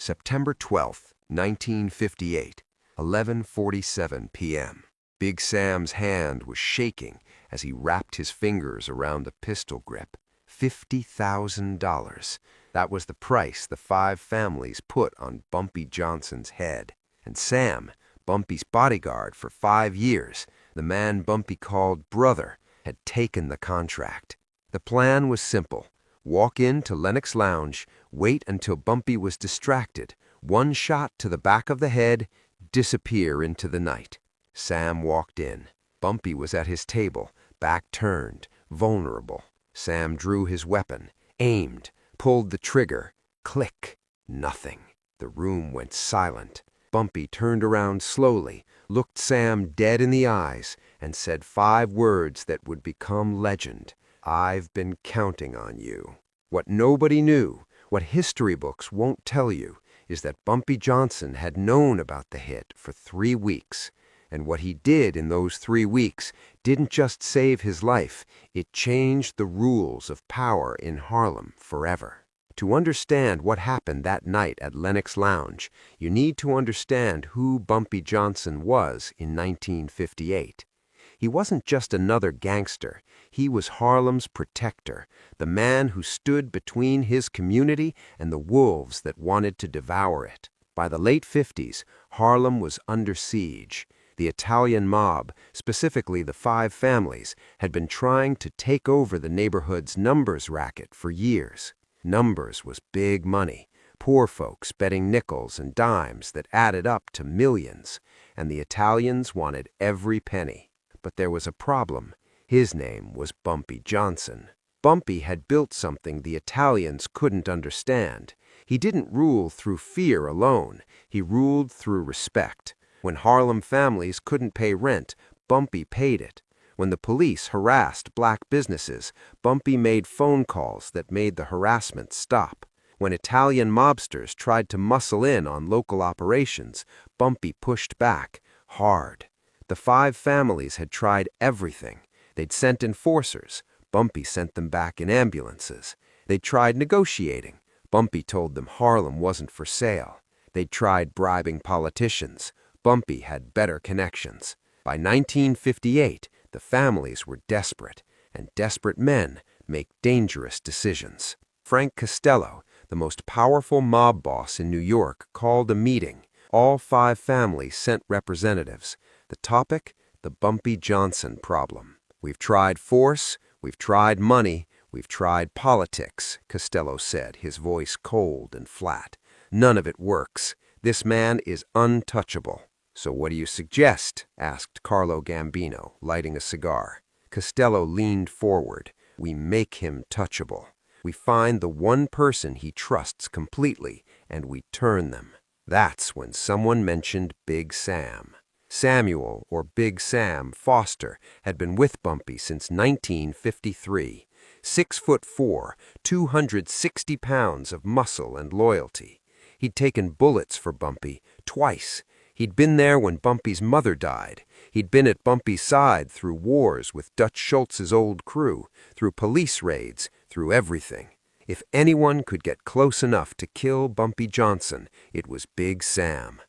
September 12th, 1958, 11:47 p.m. Big Sam's hand was shaking as he wrapped his fingers around the pistol grip. $50,000. That was the price the five families put on Bumpy Johnson's head. And Sam, Bumpy's bodyguard for 5 years, the man Bumpy called brother, had taken the contract. The plan was simple. Walk into Lenox Lounge, wait until Bumpy was distracted, one shot to the back of the head, disappear into the night. Sam walked in. Bumpy was at his table, back turned, vulnerable. Sam drew his weapon, aimed, pulled the trigger. Click. Nothing. The room went silent. Bumpy turned around slowly, looked Sam dead in the eyes, and said 5 words that would become legend. "I've been counting on you." What nobody knew, what history books won't tell you, is that Bumpy Johnson had known about the hit for 3 weeks. And what he did in those 3 weeks didn't just save his life, it changed the rules of power in Harlem forever. To understand what happened that night at Lenox Lounge, you need to understand who Bumpy Johnson was in 1958. He wasn't just another gangster. He was Harlem's protector, the man who stood between his community and the wolves that wanted to devour it. By the late 50s, Harlem was under siege. The Italian mob, specifically the 5 families, had been trying to take over the neighborhood's numbers racket for years. Numbers was big money, poor folks betting nickels and dimes that added up to millions, and the Italians wanted every penny. But there was a problem. His name was Bumpy Johnson. Bumpy had built something the Italians couldn't understand. He didn't rule through fear alone. He ruled through respect. When Harlem families couldn't pay rent, Bumpy paid it. When the police harassed black businesses, Bumpy made phone calls that made the harassment stop. When Italian mobsters tried to muscle in on local operations, Bumpy pushed back, hard. The 5 families had tried everything. They'd sent enforcers. Bumpy sent them back in ambulances. They'd tried negotiating. Bumpy told them Harlem wasn't for sale. They'd tried bribing politicians. Bumpy had better connections. By 1958, the families were desperate, and desperate men make dangerous decisions. Frank Costello, the most powerful mob boss in New York, called a meeting. All 5 families sent representatives. The topic? The Bumpy Johnson problem. "We've tried force, we've tried money, we've tried politics," Costello said, his voice cold and flat. "None of it works. This man is untouchable." "So what do you suggest?" asked Carlo Gambino, lighting a cigar. Costello leaned forward. "We make him touchable. We find the one person he trusts completely, and we turn them." That's when someone mentioned Big Sam. Samuel, or Big Sam, Foster had been with Bumpy since 1953. 6'4", 260 pounds of muscle and loyalty. He'd taken bullets for Bumpy twice. He'd been there when Bumpy's mother died. He'd been at Bumpy's side through wars with Dutch Schultz's old crew, through police raids, through everything. If anyone could get close enough to kill Bumpy Johnson, it was Big Sam.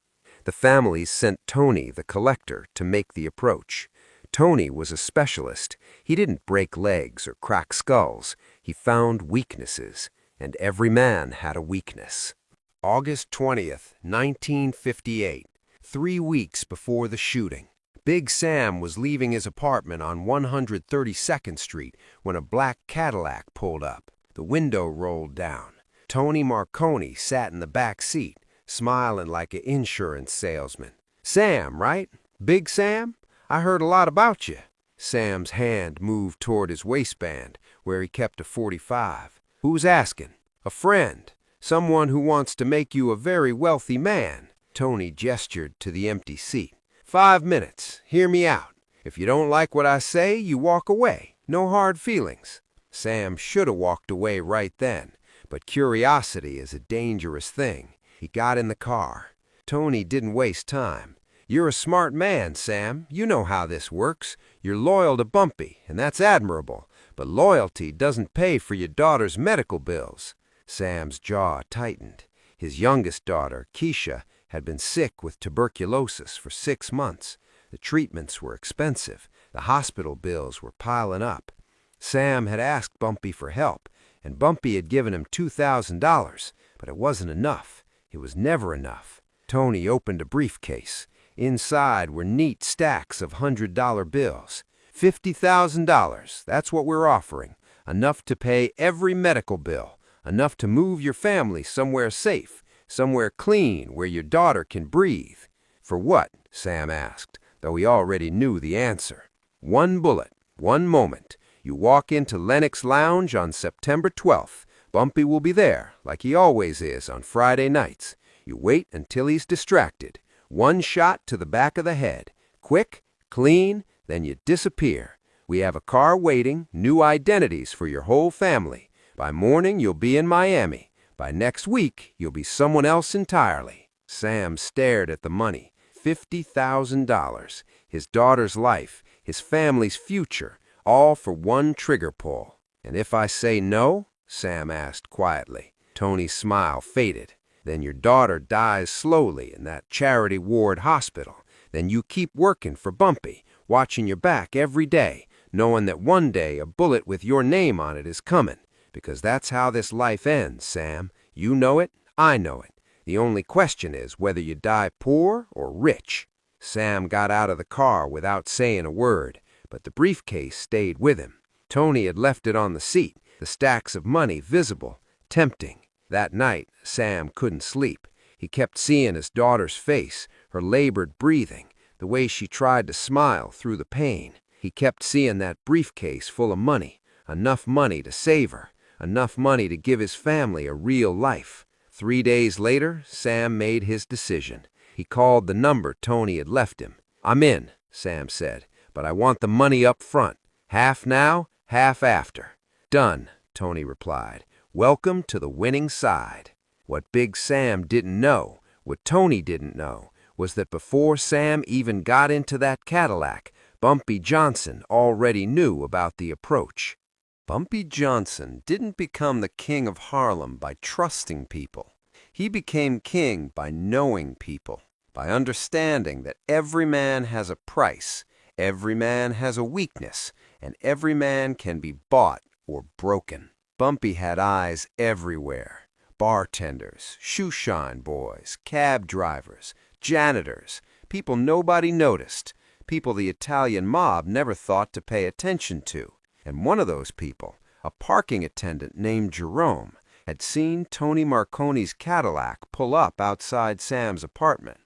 The families sent Tony, the collector, to make the approach. Tony was a specialist. He didn't break legs or crack skulls. He found weaknesses, and every man had a weakness. August 20th, 1958, 3 weeks before the shooting. Big Sam was leaving his apartment on 132nd Street when a black Cadillac pulled up. The window rolled down. Tony Marconi sat in the back seat, smiling like an insurance salesman. "Sam, right? Big Sam? I heard a lot about you." Sam's hand moved toward his waistband, where he kept a .45. "Who's asking?" "A friend. Someone who wants to make you a very wealthy man." Tony gestured to the empty seat. "5 minutes. Hear me out. If you don't like what I say, you walk away. No hard feelings." Sam should have walked away right then, but curiosity is a dangerous thing. He got in the car. Tony didn't waste time. "You're a smart man, Sam. You know how this works. You're loyal to Bumpy, and that's admirable. But loyalty doesn't pay for your daughter's medical bills." Sam's jaw tightened. His youngest daughter, Keisha, had been sick with tuberculosis for 6 months. The treatments were expensive. The hospital bills were piling up. Sam had asked Bumpy for help, and Bumpy had given him $2,000, but it wasn't enough. It was never enough. Tony opened a briefcase. Inside were neat stacks of $100 bills. $50,000, that's what we're offering. Enough to pay every medical bill. Enough to move your family somewhere safe, somewhere clean where your daughter can breathe. For what? Sam asked, though he already knew the answer. One bullet, one moment. You walk into Lenox Lounge on September 12th. Bumpy will be there, like he always is on Friday nights. You wait until he's distracted. One shot to the back of the head. Quick, clean, then you disappear. We have a car waiting, new identities for your whole family. By morning, you'll be in Miami. By next week, you'll be someone else entirely. Sam stared at the money. $50,000. His daughter's life, his family's future, all for one trigger pull. And if I say no? Sam asked quietly. Tony's smile faded. Then your daughter dies slowly in that charity ward hospital. Then you keep working for Bumpy, watching your back every day, knowing that one day a bullet with your name on it is coming. Because that's how this life ends, Sam. You know it, I know it. The only question is whether you die poor or rich. Sam got out of the car without saying a word, but the briefcase stayed with him. Tony had left it on the seat, the stacks of money visible, tempting. That night, Sam couldn't sleep. He kept seeing his daughter's face, her labored breathing, the way she tried to smile through the pain. He kept seeing that briefcase full of money, enough money to save her, enough money to give his family a real life. 3 days later, Sam made his decision. He called the number Tony had left him. I'm in, Sam said, but I want the money up front. Half now, half after. Done, Tony replied. Welcome to the winning side. What Big Sam didn't know, what Tony didn't know, was that before Sam even got into that Cadillac, Bumpy Johnson already knew about the approach. Bumpy Johnson didn't become the King of Harlem by trusting people. He became king by knowing people, by understanding that every man has a price, every man has a weakness, and every man can be bought or broken. Bumpy had eyes everywhere. Bartenders, shoeshine boys, cab drivers, janitors, people nobody noticed, people the Italian mob never thought to pay attention to. And one of those people, a parking attendant named Jerome, had seen Tony Marconi's Cadillac pull up outside Sam's apartment.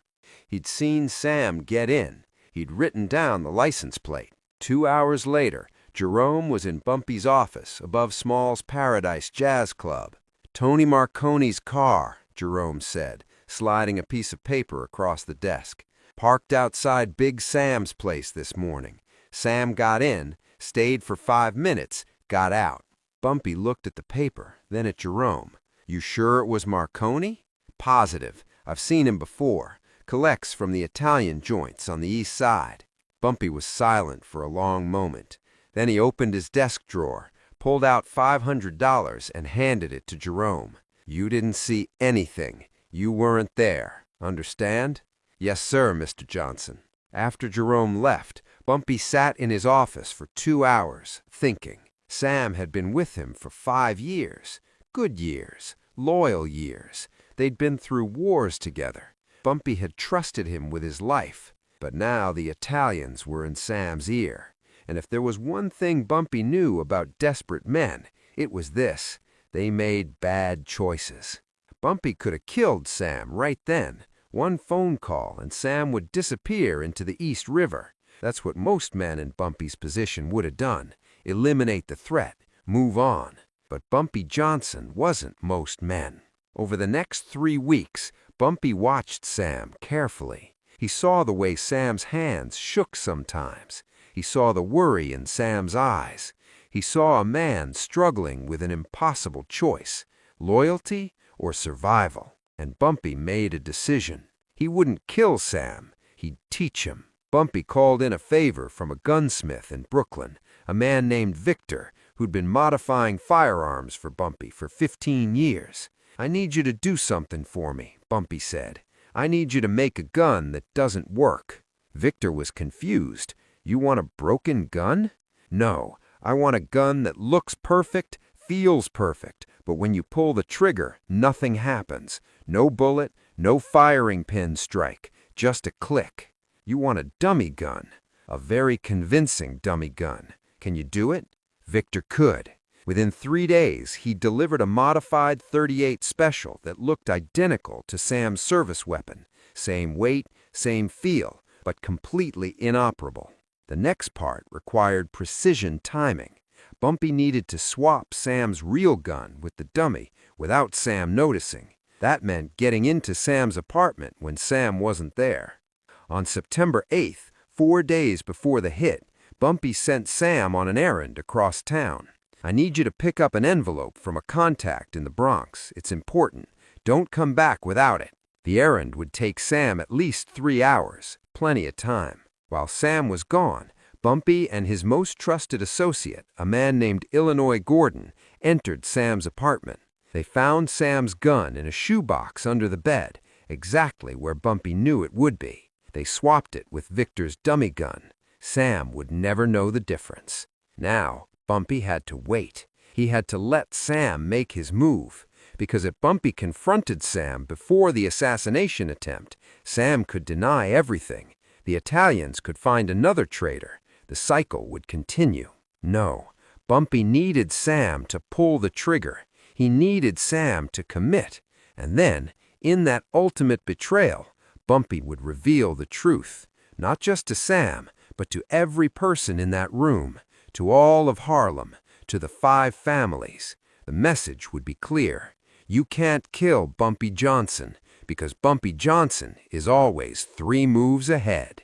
He'd seen Sam get in. He'd written down the license plate. 2 hours later, Jerome was in Bumpy's office above Small's Paradise Jazz Club. Tony Marconi's car, Jerome said, sliding a piece of paper across the desk. Parked outside Big Sam's place this morning. Sam got in, stayed for 5 minutes, got out. Bumpy looked at the paper, then at Jerome. You sure it was Marconi? Positive. I've seen him before. Collects from the Italian joints on the east side. Bumpy was silent for a long moment. Then he opened his desk drawer, pulled out $500 and handed it to Jerome. You didn't see anything. You weren't there. Understand? Yes, sir, Mr. Johnson. After Jerome left, Bumpy sat in his office for 2 hours, thinking. Sam had been with him for 5 years. Good years. Loyal years. They'd been through wars together. Bumpy had trusted him with his life. But now the Italians were in Sam's ear. And if there was one thing Bumpy knew about desperate men, it was this. They made bad choices. Bumpy could have killed Sam right then. One phone call and Sam would disappear into the East River. That's what most men in Bumpy's position would have done. Eliminate the threat. Move on. But Bumpy Johnson wasn't most men. Over the next 3 weeks, Bumpy watched Sam carefully. He saw the way Sam's hands shook sometimes. He saw the worry in Sam's eyes. He saw a man struggling with an impossible choice, loyalty or survival. And Bumpy made a decision. He wouldn't kill Sam. He'd teach him. Bumpy called in a favor from a gunsmith in Brooklyn, a man named Victor, who'd been modifying firearms for Bumpy for 15 years. "I need you to do something for me," Bumpy said. "I need you to make a gun that doesn't work." Victor was confused. "You want a broken gun?" "No, I want a gun that looks perfect, feels perfect, but when you pull the trigger, nothing happens. No bullet, no firing pin strike, just a click." "You want a dummy gun, a very convincing dummy gun. Can you do it?" Victor could. Within 3 days, he delivered a modified .38 Special that looked identical to Sam's service weapon. Same weight, same feel, but completely inoperable. The next part required precision timing. Bumpy needed to swap Sam's real gun with the dummy without Sam noticing. That meant getting into Sam's apartment when Sam wasn't there. On September 8th, 4 days before the hit, Bumpy sent Sam on an errand across town. "I need you to pick up an envelope from a contact in the Bronx. It's important. Don't come back without it." The errand would take Sam at least 3 hours, plenty of time. While Sam was gone, Bumpy and his most trusted associate, a man named Illinois Gordon, entered Sam's apartment. They found Sam's gun in a shoebox under the bed, exactly where Bumpy knew it would be. They swapped it with Victor's dummy gun. Sam would never know the difference. Now, Bumpy had to wait. He had to let Sam make his move, because if Bumpy confronted Sam before the assassination attempt, Sam could deny everything. The Italians could find another traitor. The cycle would continue. No, Bumpy needed Sam to pull the trigger. He needed Sam to commit. And then, in that ultimate betrayal, Bumpy would reveal the truth, not just to Sam, but to every person in that room, to all of Harlem, to the 5 families. The message would be clear. You can't kill Bumpy Johnson, because Bumpy Johnson is always 3 moves ahead.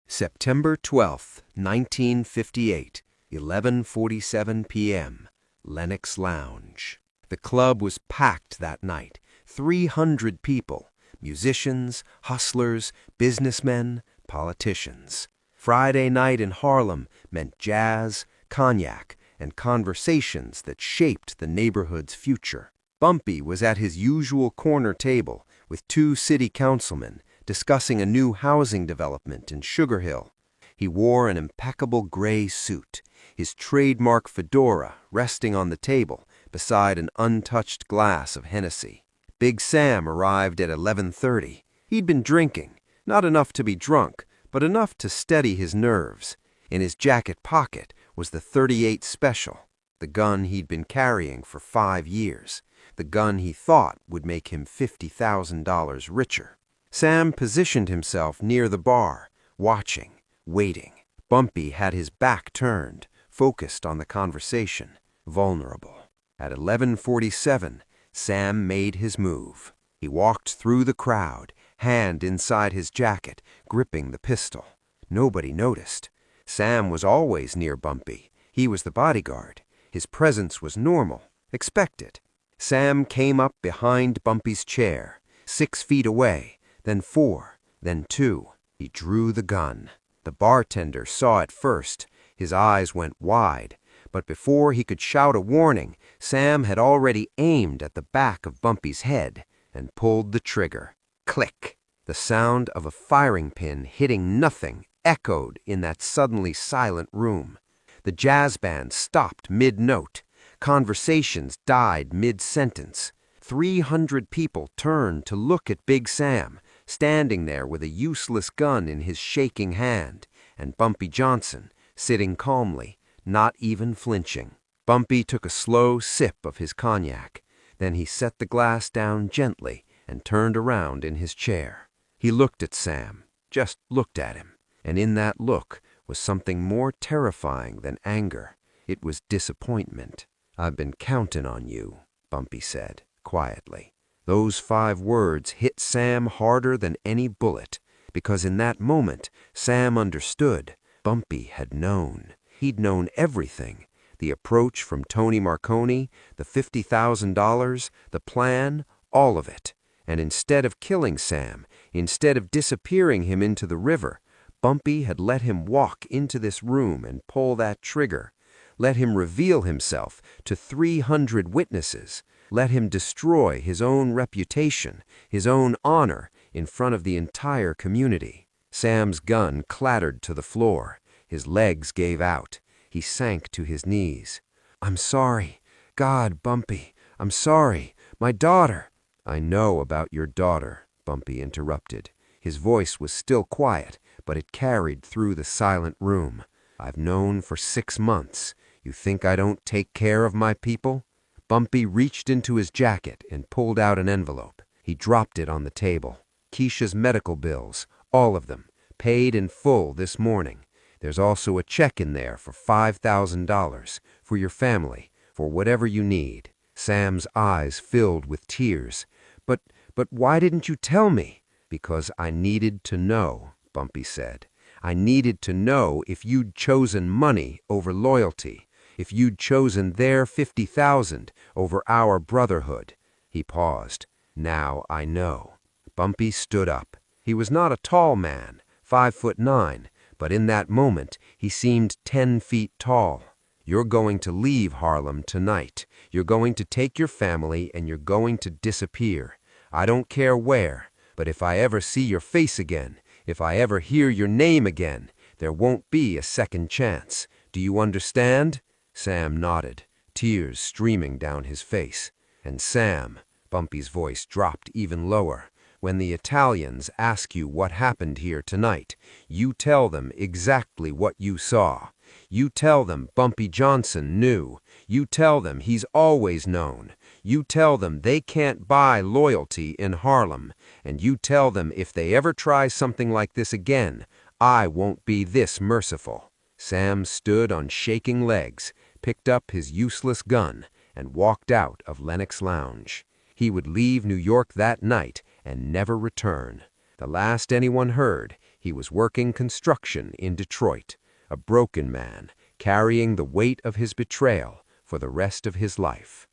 September 12th, 1958, 11:47 p.m., Lenox Lounge. The club was packed that night. 300 people, musicians, hustlers, businessmen, politicians. Friday night in Harlem meant jazz, cognac, and conversations that shaped the neighborhood's future. Bumpy was at his usual corner table with 2 city councilmen discussing a new housing development in Sugar Hill. He wore an impeccable gray suit, his trademark fedora resting on the table beside an untouched glass of Hennessy. Big Sam arrived at 11:30. He'd been drinking, not enough to be drunk, but enough to steady his nerves. In his jacket pocket was the .38 Special, the gun he'd been carrying for 5 years, the gun he thought would make him $50,000 richer. Sam positioned himself near the bar, watching, waiting. Bumpy had his back turned, focused on the conversation, vulnerable. At 11:47, Sam made his move. He walked through the crowd, hand inside his jacket, gripping the pistol. Nobody noticed. Sam was always near Bumpy. He was the bodyguard. His presence was normal, expected. Sam came up behind Bumpy's chair, 6 feet away, then 4, then 2. He drew the gun. The bartender saw it first. His eyes went wide. But before he could shout a warning, Sam had already aimed at the back of Bumpy's head and pulled the trigger. Click! The sound of a firing pin hitting nothing echoed in that suddenly silent room. The jazz band stopped mid-note. Conversations died mid-sentence. 300 people turned to look at Big Sam, standing there with a useless gun in his shaking hand, and Bumpy Johnson, sitting calmly, not even flinching. Bumpy took a slow sip of his cognac. Then he set the glass down gently and turned around in his chair. He looked at Sam, just looked at him, and in that look was something more terrifying than anger. It was disappointment. "I've been counting on you," Bumpy said, quietly. Those 5 words hit Sam harder than any bullet, because in that moment, Sam understood. Bumpy had known. He'd known everything. The approach from Tony Marconi, the $50,000, the plan, all of it. And instead of killing Sam, instead of disappearing him into the river, Bumpy had let him walk into this room and pull that trigger. Let him reveal himself to 300 witnesses. Let him destroy his own reputation, his own honor, in front of the entire community. Sam's gun clattered to the floor. His legs gave out. He sank to his knees. "I'm sorry. God, Bumpy, I'm sorry. My daughter." "I know about your daughter," Bumpy interrupted. His voice was still quiet, but it carried through the silent room. "I've known for 6 months. You think I don't take care of my people?" Bumpy reached into his jacket and pulled out an envelope. He dropped it on the table. "Keisha's medical bills, all of them, paid in full this morning. There's also a check in there for $5,000 for your family, for whatever you need." Sam's eyes filled with tears. But why didn't you tell me?" "Because I needed to know," Bumpy said. "I needed to know if you'd chosen money over loyalty, if you'd chosen their 50,000 over our brotherhood." He paused. "Now I know." Bumpy stood up. He was not a tall man, 5'9", but in that moment he seemed 10 feet tall. "You're going to leave Harlem tonight. You're going to take your family and you're going to disappear. I don't care where, but if I ever see your face again, if I ever hear your name again, there won't be a second chance. Do you understand?" Sam nodded, tears streaming down his face. "And Sam," Bumpy's voice dropped even lower, "when the Italians ask you what happened here tonight, you tell them exactly what you saw. You tell them Bumpy Johnson knew. You tell them he's always known. You tell them they can't buy loyalty in Harlem. And you tell them if they ever try something like this again, I won't be this merciful." Sam stood on shaking legs, picked up his useless gun, and walked out of Lenox Lounge. He would leave New York that night and never return. The last anyone heard, he was working construction in Detroit, a broken man, carrying the weight of his betrayal for the rest of his life.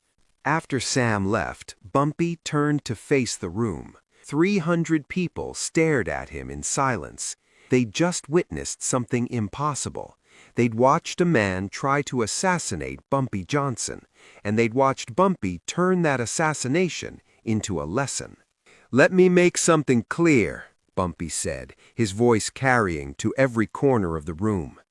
After Sam left, Bumpy turned to face the room. 300 people stared at him in silence. They'd just witnessed something impossible. They'd watched a man try to assassinate Bumpy Johnson, and they'd watched Bumpy turn that assassination into a lesson. "Let me make something clear," Bumpy said, his voice carrying to every corner of the room.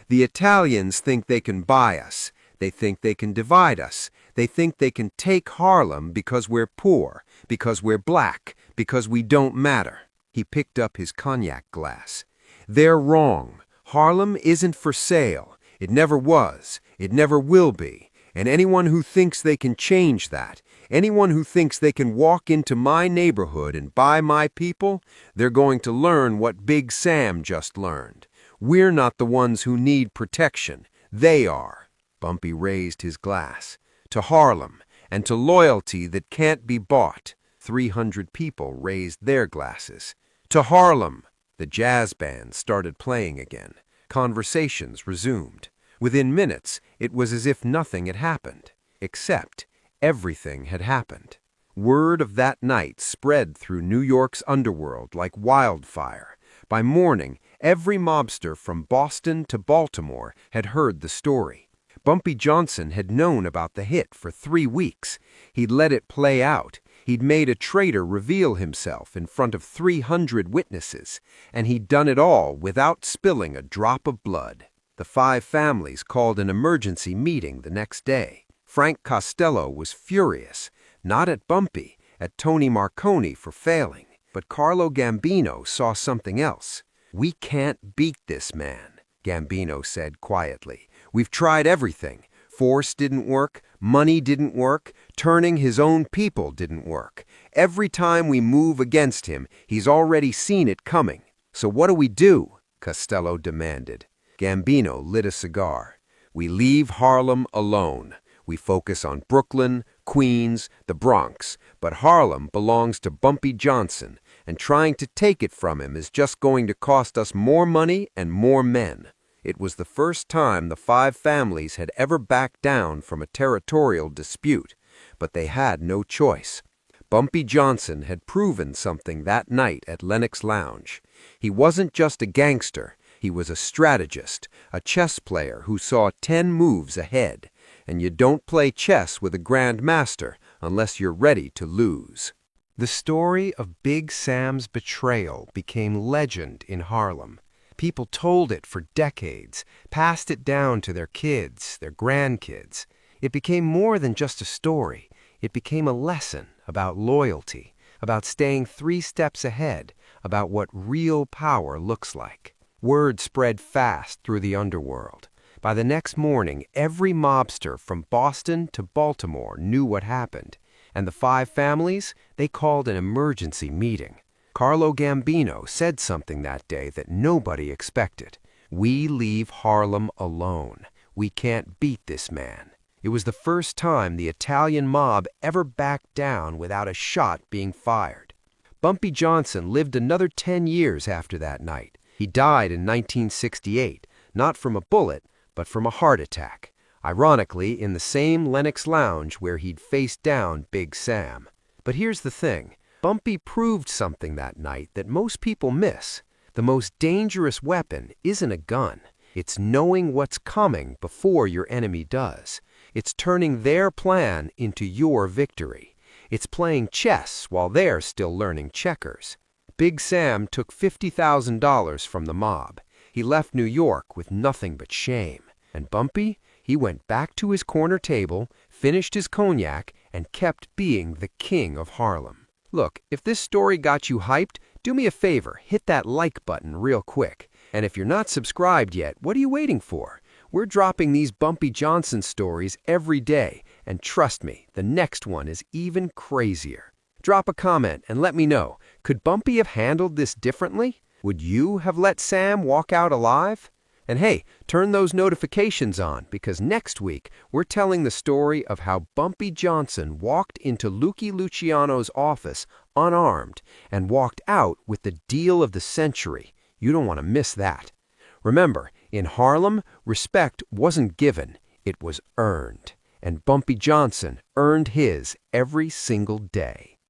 "The Italians think they can buy us. They think they can divide us. They think they can take Harlem because we're poor, because we're black, because we don't matter." He picked up his cognac glass. "They're wrong. Harlem isn't for sale. It never was. It never will be. And anyone who thinks they can change that, anyone who thinks they can walk into my neighborhood and buy my people, they're going to learn what Big Sam just learned. We're not the ones who need protection. They are." Bumpy raised his glass. "To Harlem, and to loyalty that can't be bought." 300 people raised their glasses. "To Harlem." The jazz band started playing again. Conversations resumed. Within minutes, it was as if nothing had happened. Except everything had happened. Word of that night spread through New York's underworld like wildfire. By morning, every mobster from Boston to Baltimore had heard the story. Bumpy Johnson had known about the hit for 3 weeks. He'd let it play out. He'd made a traitor reveal himself in front of 300 witnesses, and he'd done it all without spilling a drop of blood. The 5 families called an emergency meeting the next day. Frank Costello was furious, not at Bumpy, at Tony Marconi for failing, but Carlo Gambino saw something else. "We can't beat this man," Gambino said quietly. "We've tried everything. Force didn't work, money didn't work, turning his own people didn't work. Every time we move against him, he's already seen it coming. So what do?" Costello demanded. Gambino lit a cigar. "We leave Harlem alone. We focus on Brooklyn, Queens, the Bronx, but Harlem belongs to Bumpy Johnson, and trying to take it from him is just going to cost us more money and more men." It was the first time the 5 families had ever backed down from a territorial dispute, but they had no choice. Bumpy Johnson had proven something that night at Lenox Lounge. He wasn't just a gangster, he was a strategist, a chess player who saw 10 moves ahead. and you don't play chess with a grand master unless you're ready to lose. The story of Big Sam's betrayal became legend in Harlem. People told it for decades, passed it down to their kids, their grandkids. It became more than just a story. It became a lesson about loyalty, about staying 3 steps ahead, about what real power looks like. Word spread fast through the underworld. By the next morning, every mobster from Boston to Baltimore knew what happened, and the 5 families, they called an emergency meeting. Carlo Gambino said something that day that nobody expected. "We leave Harlem alone. We can't beat this man." It was the first time the Italian mob ever backed down without a shot being fired. Bumpy Johnson lived another 10 years after that night. He died in 1968, not from a bullet, but from a heart attack. Ironically, in the same Lenox Lounge where he'd faced down Big Sam. But here's the thing. Bumpy proved something that night that most people miss. The most dangerous weapon isn't a gun. It's knowing what's coming before your enemy does. It's turning their plan into your victory. It's playing chess while they're still learning checkers. Big Sam took $50,000 from the mob. He left New York with nothing but shame. And Bumpy, he went back to his corner table, finished his cognac, and kept being the king of Harlem. Look, if this story got you hyped, do me a favor, hit that like button real quick. And if you're not subscribed yet, what are you waiting for? We're dropping these Bumpy Johnson stories every day, and trust me, the next one is even crazier. Drop a comment and let me know, could Bumpy have handled this differently? Would you have let Sam walk out alive? And hey, turn those notifications on, because next week we're telling the story of how Bumpy Johnson walked into Lucky Luciano's office unarmed and walked out with the deal of the century. You don't want to miss that. Remember, in Harlem, respect wasn't given, it was earned. And Bumpy Johnson earned his every single day.